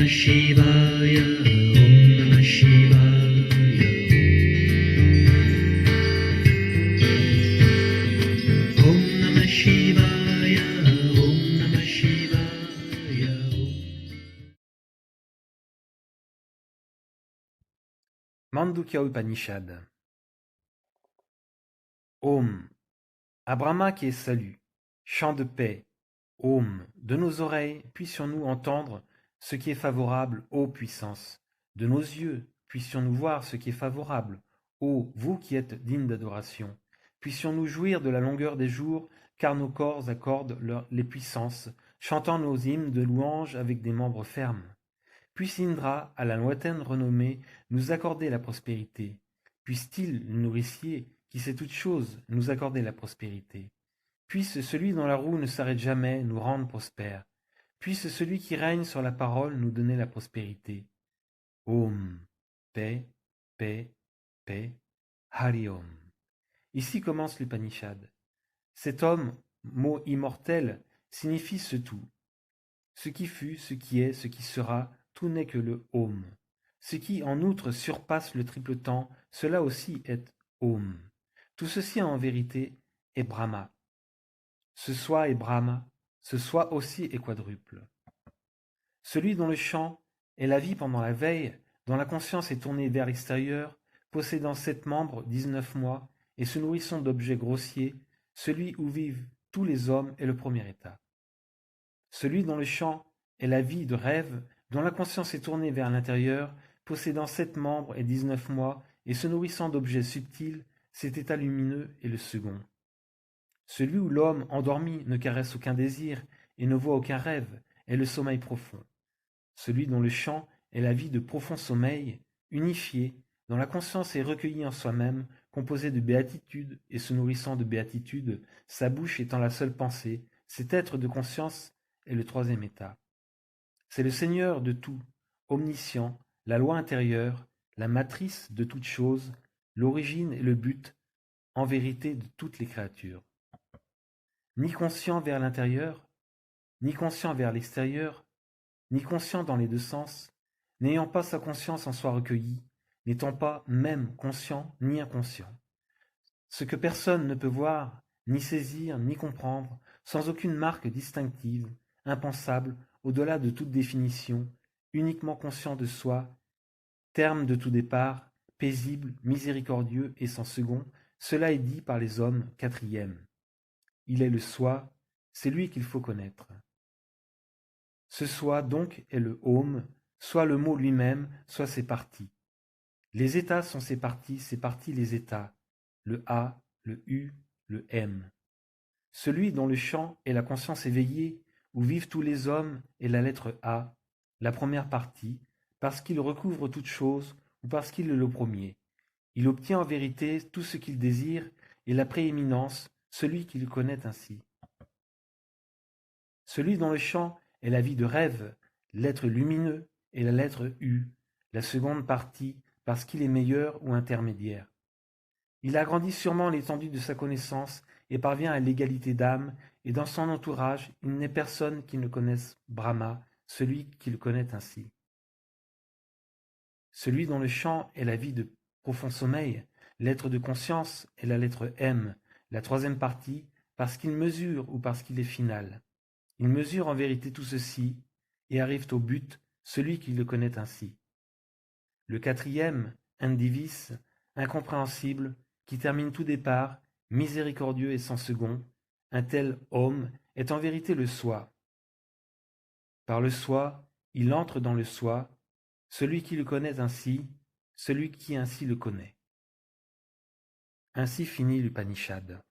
Shivaya, Om Namah Shivaya, Om Namah Shivaya, Om Namah Shivaya, Mandukya Upanishad. Om. À Brahma qui est salut, chant de paix. Om. De nos oreilles, puissions-nous entendre ce qui est favorable, ô puissance. De nos yeux, puissions-nous voir ce qui est favorable, ô vous qui êtes dignes d'adoration. Puissions-nous jouir de la longueur des jours, car nos corps accordent les puissances, chantant nos hymnes de louange avec des membres fermes. Puisse Indra, à la lointaine renommée, nous accorder la prospérité. Puisse-t-il, le nourricier, qui sait toutes choses, nous accorder la prospérité. Puisse celui dont la roue ne s'arrête jamais nous rendre prospères. Puisse celui qui règne sur la parole nous donner la prospérité. Om, paix, paix, paix, Hari Om. Ici commence l'Upanishad. Cet homme, mot immortel, signifie ce tout. Ce qui fut, ce qui est, ce qui sera, tout n'est que le Om. Ce qui, en outre, surpasse le triple temps, cela aussi est Om. Tout ceci, en vérité, est Brahma. Ce soi est Brahma, ce soi aussi est quadruple. Celui dont le chant est la vie pendant la veille, dont la conscience est tournée vers l'extérieur, possédant 7 membres, 19 mois, et se nourrissant d'objets grossiers, celui où vivent tous les hommes est le premier état. Celui dont le chant est la vie de rêve, dont la conscience est tournée vers l'intérieur, possédant 7 membres et 19 mois, et se nourrissant d'objets subtils, cet état lumineux est le second. Celui où l'homme endormi ne caresse aucun désir et ne voit aucun rêve est le sommeil profond. Celui dont le chant est la vie de profond sommeil, unifié, dont la conscience est recueillie en soi-même, composée de béatitude et se nourrissant de béatitude, sa bouche étant la seule pensée, cet être de conscience est le troisième état. C'est le Seigneur de tout, omniscient, la loi intérieure, la matrice de toutes choses, l'origine et le but, en vérité, de toutes les créatures. Ni conscient vers l'intérieur, ni conscient vers l'extérieur, ni conscient dans les deux sens, n'ayant pas sa conscience en soi recueillie, n'étant pas même conscient ni inconscient. Ce que personne ne peut voir, ni saisir, ni comprendre, sans aucune marque distinctive, impensable, au-delà de toute définition, uniquement conscient de soi, terme de tout départ, paisible, miséricordieux et sans second, cela est dit par les hommes, quatrième. Il est le soi, c'est lui qu'il faut connaître. Ce soi donc est le Om, soit le mot lui-même, soit ses parties. Les états sont ses parties les états, le A, le U, le M. Celui dont le chant est la conscience éveillée, où vivent tous les hommes, est la lettre A, la première partie, parce qu'il recouvre toute chose ou parce qu'il est le premier. Il obtient en vérité tout ce qu'il désire et la prééminence, celui qui le connaît ainsi. Celui dont le chant est la vie de rêve, l'être lumineux, est la lettre U, la seconde partie, parce qu'il est meilleur ou intermédiaire. Il agrandit sûrement l'étendue de sa connaissance et parvient à l'égalité d'âme, et dans son entourage, il n'est personne qui ne connaisse Brahma, celui qui le connaît ainsi. Celui dont le chant est la vie de profond sommeil, l'être de conscience est la lettre M, la troisième partie, parce qu'il mesure ou parce qu'il est final. Il mesure en vérité tout ceci, et arrive au but, celui qui le connaît ainsi. Le quatrième, indivis, incompréhensible, qui termine tout départ, miséricordieux et sans second, un tel homme est en vérité le soi. Par le soi, il entre dans le soi, celui qui le connaît ainsi, celui qui ainsi le connaît. Ainsi finit l'Upanishad.